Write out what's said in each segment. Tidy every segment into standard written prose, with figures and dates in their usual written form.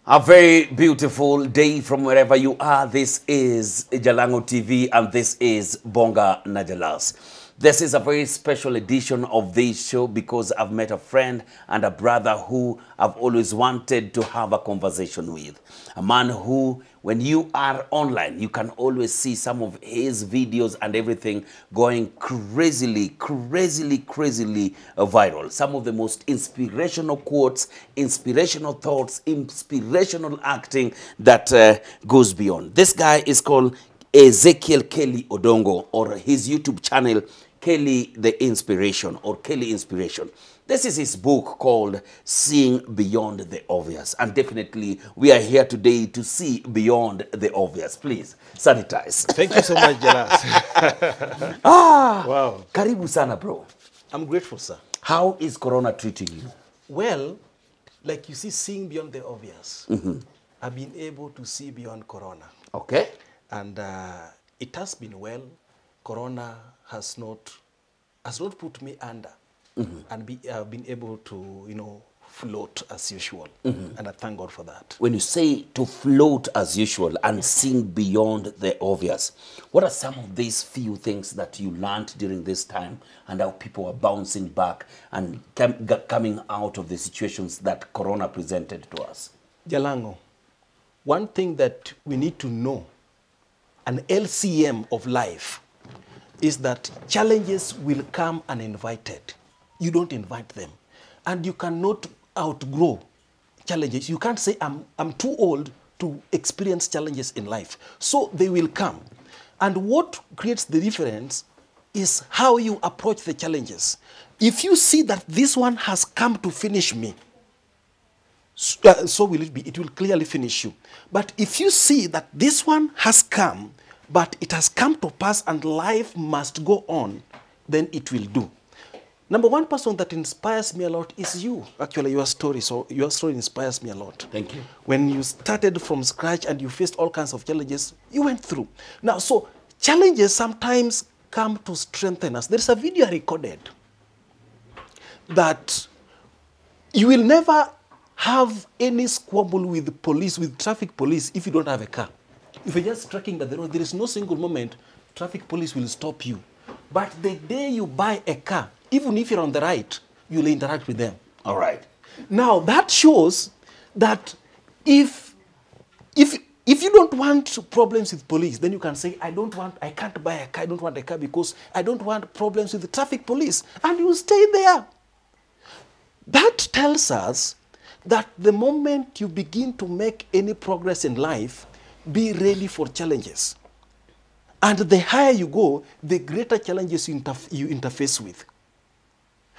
A very beautiful day from wherever you are. This is Jalango TV and this is Bonga Najalas. This is a very special edition of this show because I've met a friend and a brother who I've always wanted to have a conversation with. A man who, when you are online, you can always see some of his videos and everything going crazily viral. Some of the most inspirational quotes, inspirational thoughts, inspirational acting that goes beyond. This guy is called Ezekiel Kelly Odongo, or his YouTube channel, Kelly the Inspiration, or Kelly Inspiration. This is his book called Seeing Beyond the Obvious. And definitely, we are here today to see beyond the obvious. Please, sanitize. Thank you so much, Jalas. Wow. Karibu sana, bro. I'm grateful, sir. How is Corona treating you? Well, like you see, seeing beyond the obvious. I've been able to see beyond Corona. Okay. And it has been well. Corona has not put me under. And I've been able to, float as usual. And I thank God for that. When you say to float as usual and seeing beyond the obvious, what are some of these few things that you learned during this time and how people are bouncing back and coming out of the situations that Corona presented to us? Jalango, one thing that we need to know, an LCM of life, is that challenges will come uninvited. You don't invite them. And you cannot outgrow challenges. You can't say, I'm too old to experience challenges in life. So they will come. And what creates the difference is how you approach the challenges. If you see that this one has come to finish me, so will it be. It will clearly finish you. But if you see that this one has come, but it has come to pass and life must go on, then it will do. Number one person that inspires me a lot is you. Actually, your story. So your story inspires me a lot. Thank you. When you started from scratch and you faced all kinds of challenges, you went through. Now, so challenges sometimes come to strengthen us. There's a video I recorded that you will never have any squabble with police, with traffic police, if you don't have a car. If you're just trekking by the road, there is no single moment traffic police will stop you. But the day you buy a car, even if you're on the right, you'll interact with them. All right. Now, that shows that if you don't want problems with police, then you can say, I can't buy a car, I don't want a car because I don't want problems with the traffic police. And you stay there. That tells us that the moment you begin to make any progress in life, be ready for challenges. And the higher you go, the greater challenges you interface with.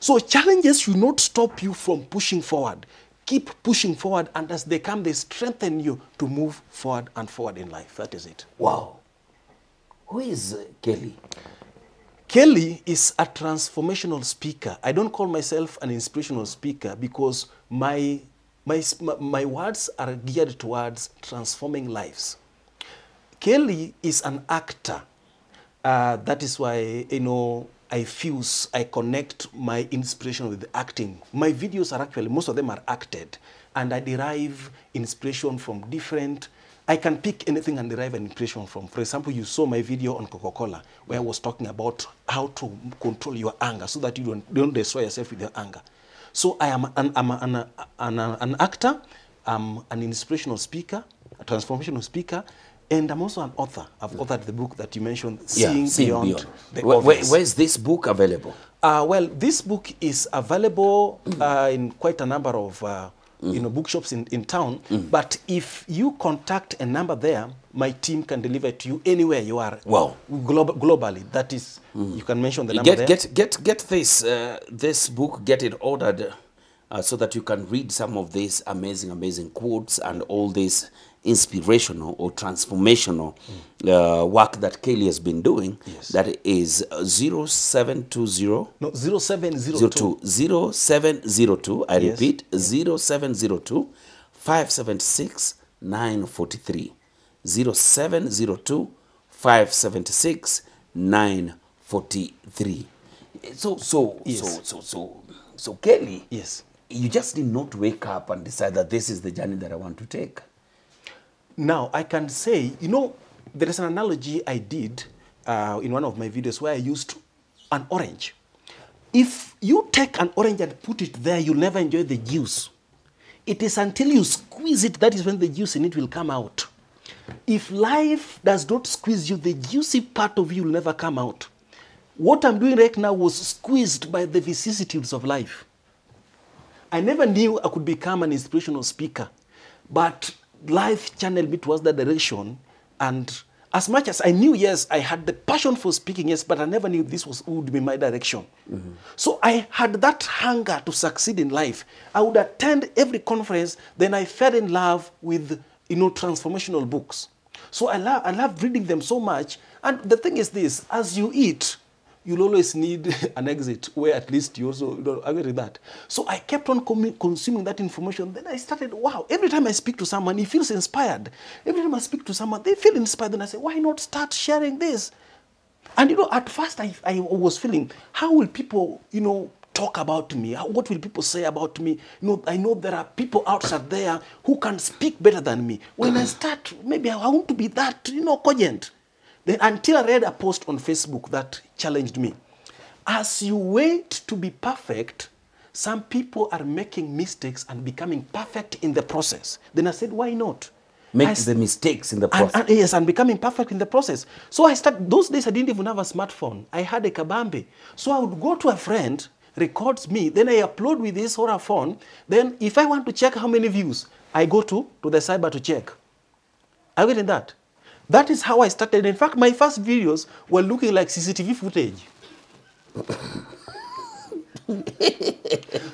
So challenges should not stop you from pushing forward. Keep pushing forward, and as they come, they strengthen you to move forward and forward in life. That is it. Wow. Who is Kelly? Kelly is a transformational speaker. I don't call myself an inspirational speaker because my words are geared towards transforming lives. Kelly is an actor. That is why, I connect my inspiration with the acting. My videos are actually, most of them are acted. And I derive inspiration from different, I can pick anything and derive an inspiration from. For example, you saw my video on Coca-Cola where I was talking about how to control your anger so that you don't destroy yourself with your anger. So I am an actor, I'm an inspirational speaker, a transformational speaker, and I'm also an author. I've authored the book that you mentioned, Seeing Beyond the Obvious. Where is this book available? Well, this book is available in quite a number of bookshops in town. But if you contact a number there, my team can deliver it to you anywhere you are. Wow. Globally. That is, you can mention the number there. Get this book, get it ordered so that you can read some of these amazing quotes and all this inspirational or transformational work that Kelly has been doing. Yes. That is 0720. No, 0702. 0702. I Yes. repeat, 0702 576 943. 0702 576 943. So Kelly, Yes. you just did not wake up and decide that this is the journey that I want to take. Now, I can say, you know, there is an analogy I did in one of my videos where I used an orange. If you take an orange and put it there, you'll never enjoy the juice. It is until you squeeze it, that is when the juice in it will come out. If life does not squeeze you, the juicy part of you will never come out. What I'm doing right now was squeezed by the vicissitudes of life. I never knew I could become an inspirational speaker, but life channeled me towards that direction. And as much as I knew, yes, I had the passion for speaking, yes, but I never knew this would be my direction. Mm-hmm. So I had that hunger to succeed in life. I would attend every conference, then I fell in love with, you know, transformational books. So I love reading them so much. And the thing is this, as you eat, you'll always need an exit where at least you also agree with that. So I kept on consuming that information. Then I started, wow, every time I speak to someone, he feels inspired. Every time I speak to someone, they feel inspired. Then I say, why not start sharing this? And, you know, at first I was feeling, how will people, you know, talk about me? What will people say about me? You know, I know there are people outside there who can speak better than me. When I start, maybe I want to be that, you know, cogent. Then until I read a post on Facebook that challenged me. As you wait to be perfect, some people are making mistakes and becoming perfect in the process. Then I said, why not? Make the mistakes in the process. Yes, and becoming perfect in the process. So I started, those days I didn't even have a smartphone. I had a kabambe. So I would go to a friend, records me, then I upload with this or a phone. Then if I want to check how many views, I go to the cyber to check. Are you getting that? That is how I started. In fact, my first videos were looking like CCTV footage.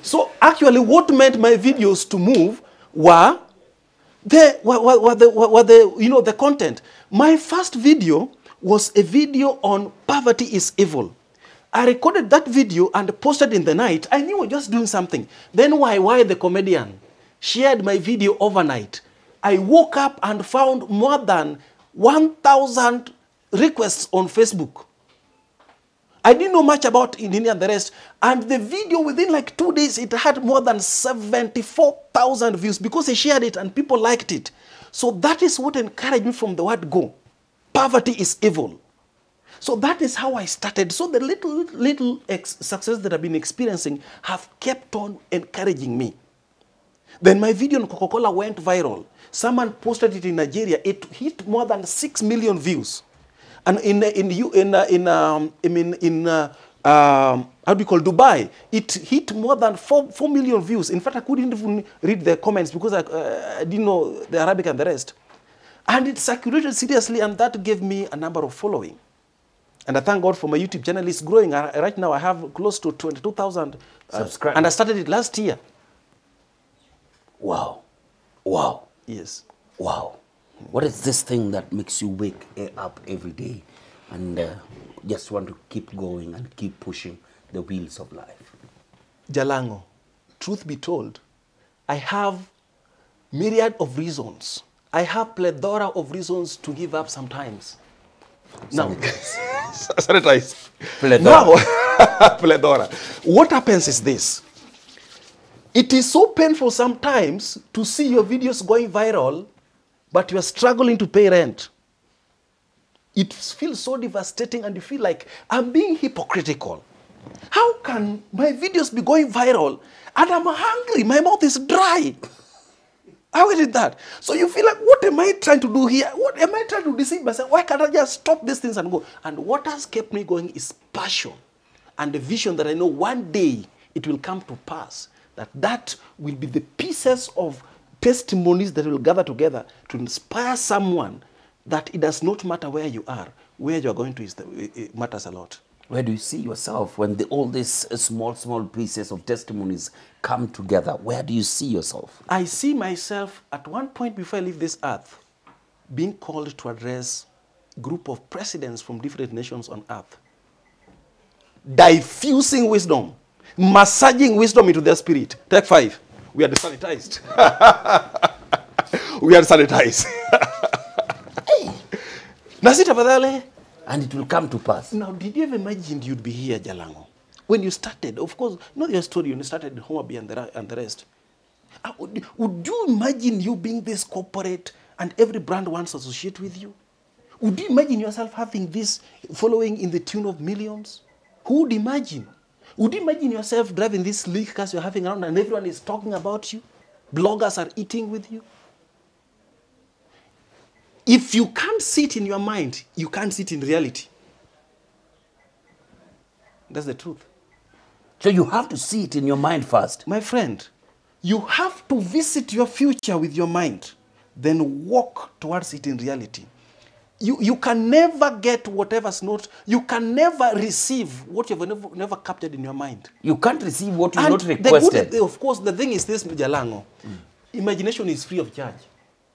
So actually what meant my videos to move were the you know, the content. My first video was a video on poverty is evil. I recorded that video and posted in the night. I knew I was just doing something. Then why the comedian shared my video overnight. I woke up and found more than 1,000 requests on Facebook. I didn't know much about India and the rest. And the video, within like 2 days, it had more than 74,000 views because I shared it and people liked it. So that is what encouraged me from the word go. Poverty is evil. So that is how I started. So the little success that I've been experiencing have kept on encouraging me. Then my video on Coca-Cola went viral. Someone posted it in Nigeria. It hit more than 6 million views. And in how do you call Dubai, it hit more than 4 million views. In fact, I couldn't even read the comments because I didn't know the Arabic and the rest. And it circulated seriously, and that gave me a number of following. And I thank God for my YouTube channel. It's growing. Right now, I have close to 22,000 subscribers. And I started it last year. Wow. Wow. Yes. Wow. What is this thing that makes you wake up every day and just want to keep going and keep pushing the wheels of life? Jalango, truth be told, I have myriad of reasons. I have plethora of reasons to give up sometimes. Now, sanitize. Now, plethora. What happens is this. It is so painful sometimes to see your videos going viral, but you are struggling to pay rent. It feels so devastating and you feel like, I'm being hypocritical. How can my videos be going viral and I'm hungry, my mouth is dry? How is it that? So you feel like, what am I trying to do here? What am I trying to deceive myself? Why can't I just stop these things and go? And what has kept me going is passion and the vision that I know one day it will come to pass. That will be the pieces of testimonies that will gather together to inspire someone that it does not matter where you are, where you are going to it matters a lot. Where do you see yourself when all these small pieces of testimonies come together? Where do you see yourself? I see myself at one point before I leave this earth being called to address a group of presidents from different nations on earth. Diffusing wisdom, massaging wisdom into their spirit. Take 5. We are desanitized. We are sanitized. And it will come to pass. Now, did you ever imagine you'd be here, Jalango? when you started, of course, not your story, when you started Homabay and the rest. Would you imagine you being this corporate and every brand wants to associate with you? Would you imagine yourself having this following in the tune of millions? Who would imagine? Would you imagine yourself driving this sleek cars you're having around and everyone is talking about you? Bloggers are eating with you? If you can't see it in your mind, you can't see it in reality. That's the truth. So you have to see it in your mind first. My friend, you have to visit your future with your mind, then walk towards it in reality. You can never get whatever's not, you can never receive what you've never captured in your mind. You can't receive what you And not requested. of course, the thing is this, Jalango. Imagination is free of charge.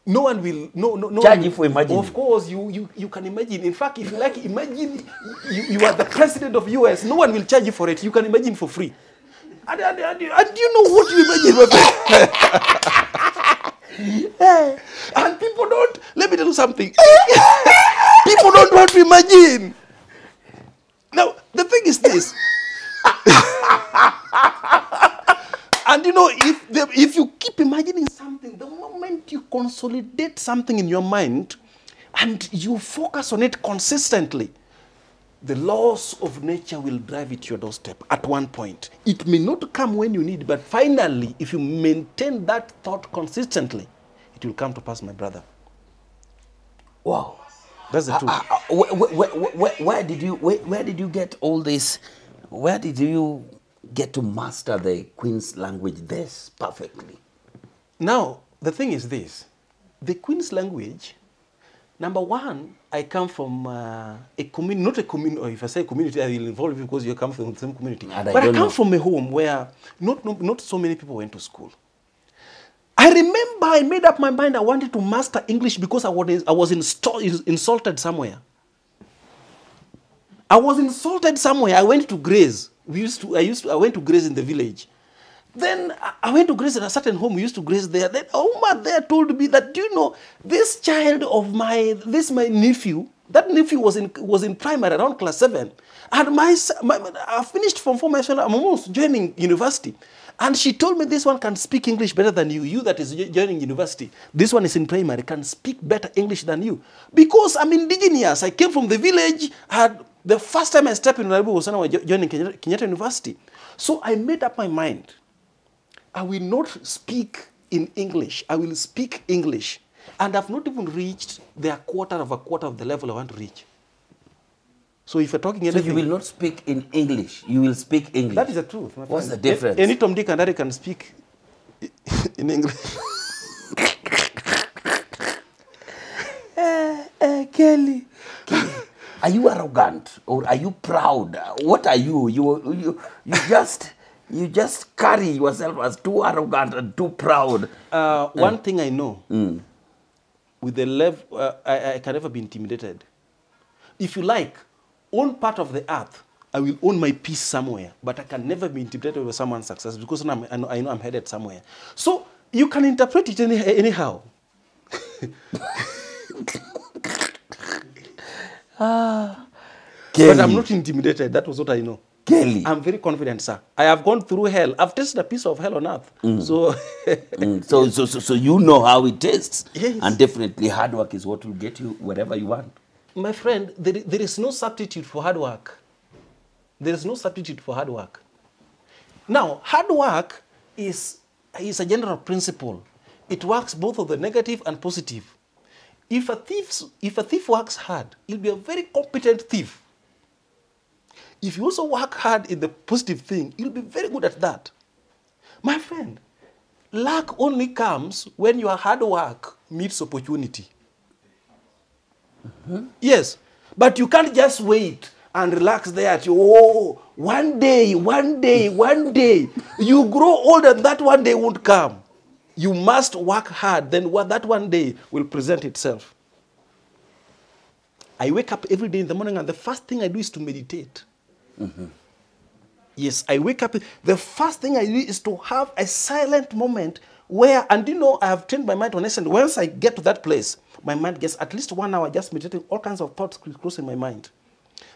No one will no Charge you for imagining. Of course, you can imagine. In fact, if you like, imagine you are the president of US. No one will charge you for it. You can imagine for free. And do you know what you imagine, my friend? And people don't. Let me tell you something. People don't want to imagine. Now the thing is this. And you know, if you keep imagining something, the moment you consolidate something in your mind and you focus on it consistently, the laws of nature will drive it to your doorstep at one point. It may not come when you need, but finally, if you maintain that thought consistently, it will come to pass, my brother. Wow. That's the truth. Where did you get all this? Where did you get to master the Queen's language this perfectly? Now, the thing is this. The Queen's language, number one, I come from a community, not a community, or if I say community, I will involve you because you come from the same community. But I come from a home where not so many people went to school. I remember I made up my mind I wanted to master English because I was insulted somewhere. I was insulted somewhere. I went to Grace. I went to Grace in the village. Then I went to Grace in a certain home. We used to Grace there. Then Oma there told me that, do you know, this child of my nephew, that nephew was in primary around class 7. And I finished Form 4 myself. I'm almost joining university. And she told me this one can speak English better than you. You that is joining university. This one is in primary, can speak better English than you. Because I'm indigenous. I came from the village. The first time I stepped in Nairobi was when I was joining Kenyatta University. So I made up my mind. I will not speak in English. I will speak English. And I've not even reached the quarter of the level I want to reach. So if you're talking anything... So you will not speak in English. You will speak English. That is the truth. What's the difference? Any Tom, Dick and Harry can speak in English. Kelly. Are you arrogant or are you proud? What are you? You just carry yourself as too arrogant and too proud. One thing I know, with the level, I can never be intimidated. If you like, own part of the earth, I will own my peace somewhere, but I can never be intimidated with someone's success because I know I'm headed somewhere. So you can interpret it anyhow. But I'm not intimidated. That was what I know. Kelly. I'm very confident, sir. I have gone through hell. I've tasted a piece of hell on earth. So you know how it tastes. Yes. And definitely hard work is what will get you wherever you want. My friend, there is no substitute for hard work. There is no substitute for hard work. Now, hard work is a general principle. It works both on the negative and positive. If a thief works hard, he'll be a very competent thief. If you also work hard in the positive thing, you'll be very good at that. My friend, luck only comes when your hard work meets opportunity. Yes, but you can't just wait and relax there. One day. You grow old and that one day won't come. You must work hard, then that one day will present itself. I wake up every day in the morning and the first thing I do is to meditate. Yes, I wake up. The first thing I do is to have a silent moment where, and you know, I have trained my mind to listen. Once I get to that place, my mind gets at least 1 hour just meditating, all kinds of thoughts crossing my mind.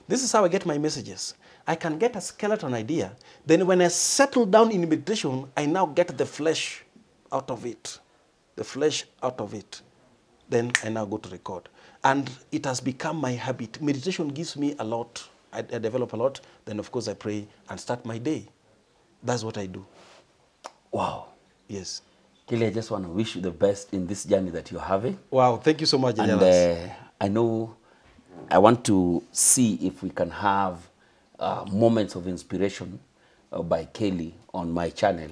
This is how I get my messages. I can get a skeleton idea. Then when I settle down in meditation, I now get the flesh out of it. The flesh out of it. Then I now go to record. And it has become my habit. Meditation gives me a lot. I develop a lot. Then, of course, I pray and start my day. That's what I do. Wow. Yes. Kelly, I just want to wish you the best in this journey that you're having. Wow, thank you so much, And I know I want to see if we can have moments of inspiration by Kelly on my channel.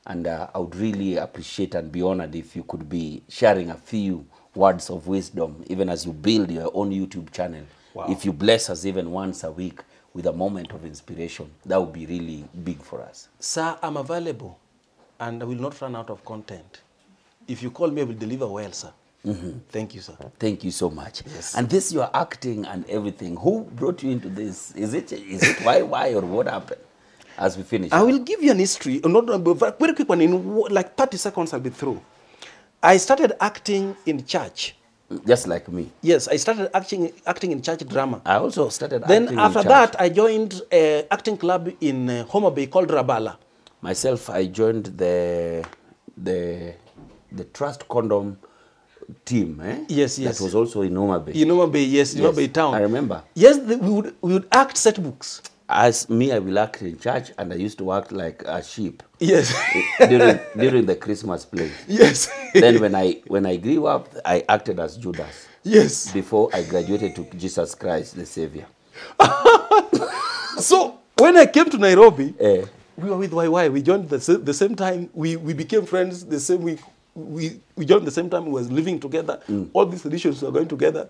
And I would really appreciate and be honored if you could be sharing a few words of wisdom, even as you build your own YouTube channel. Wow. If you bless us even once a week with a moment of inspiration, that would be really big for us. Sir, I'm available, and I will not run out of content. If you call me, I will deliver well, sir. Thank you, sir. Thank you so much. Yes. And this, you're acting and everything. Who brought you into this? Is it why or what happened? As we finish. I will give you an history, not a very quick one. In like 30 seconds, I'll be through. I started acting in church. Just like me. Yes, I started acting in church drama. I also started acting Then after in church. that, I joined an acting club in Homa Bay called Rabala. Myself, I joined the Trust Condom team. Yes, yes. That was also in Homa Bay. In Homa Bay, yes, in Homa Bay town. I remember. Yes, we would act set books. As me, I will act in church, and I used to act like a sheep. Yes. during the Christmas play. Yes. Then when I grew up, I acted as Judas. Yes. Before I graduated to Jesus Christ, the Savior. So when I came to Nairobi, Eh. we were with YY. We joined the same time. We became friends the same week. We joined the same time. We were living together. All these traditions were going together.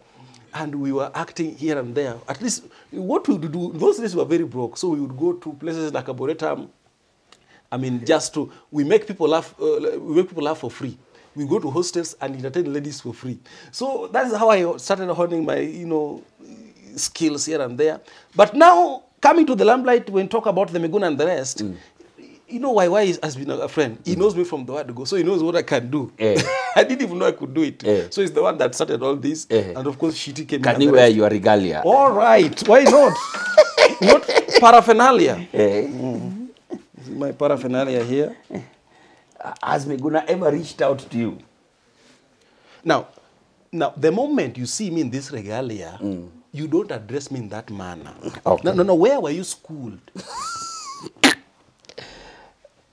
And we were acting here and there. At least what we would do, those days we were very broke. So we would go to places like Arboretum. I mean, we make people laugh for free. We go to hostels and entertain ladies for free. So that is how I started honing my, skills here and there. But now, coming to the limelight, when talk about the Meguna and the rest, YY has been a friend. He knows me from the word go, so he knows what I can do. I didn't even know I could do it. So he's the one that started all this. And of course, Shiti came in. Can you wear your regalia? All right. Why not? Not paraphernalia. My paraphernalia here. Has Meguna ever reached out to you? Now, the moment you see me in this regalia, you don't address me in that manner. Okay. No. Where were you schooled?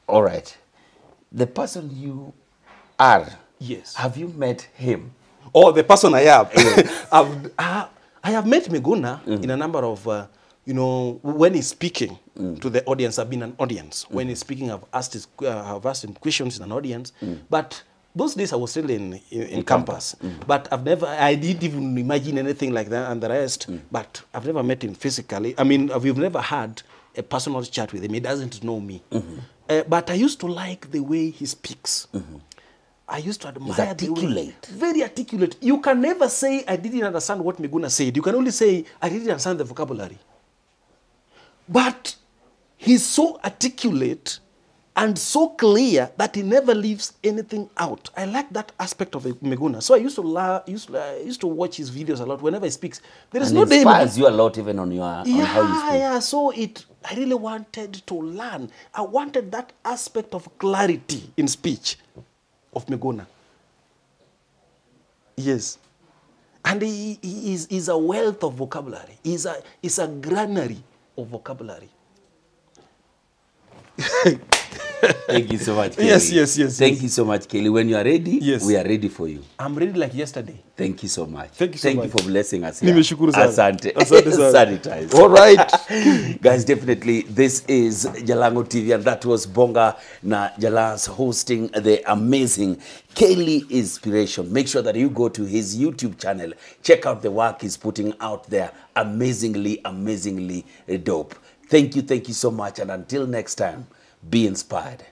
All right. The person you are, Yes. have you met him? Oh, the person I am. I have met Meguna in a number of, when he's speaking to the audience. I've been an audience. When he's speaking, I've asked him questions in an audience. But those days I was still in campus. But I didn't even imagine anything like that and the rest. But I've never met him physically. I mean, we've never had a personal chat with him. He doesn't know me. But I used to like the way he speaks. I used to admire He's articulate. Very articulate. You can never say, I didn't understand what Meguna said. You can only say, I didn't understand the vocabulary. But he's so articulate and so clear that he never leaves anything out. I like that aspect of Meguna. So I used to watch his videos a lot. Whenever he speaks, there is And no day. inspires you a lot even on how you speak. Yeah. So I really wanted to learn. I wanted that aspect of clarity in speech of Meguna. Yes. And he is a wealth of vocabulary. He's a granary of vocabulary. Thank you so much, Kelly. Yes. Thank you so much, Kelly. When you are ready, Yes. we are ready for you. I'm ready like yesterday. Thank you so much. Thank you so much. Thank you for blessing us here. Nimeshukuru sana. Asante. Asante sana. Sanitize. All right. Guys, definitely, this is Jalango TV, and that was Bonga na Jalans hosting the amazing Kelly Inspiration. Make sure that you go to his YouTube channel. Check out the work he's putting out there. Amazingly dope. Thank you so much, and until next time, be inspired.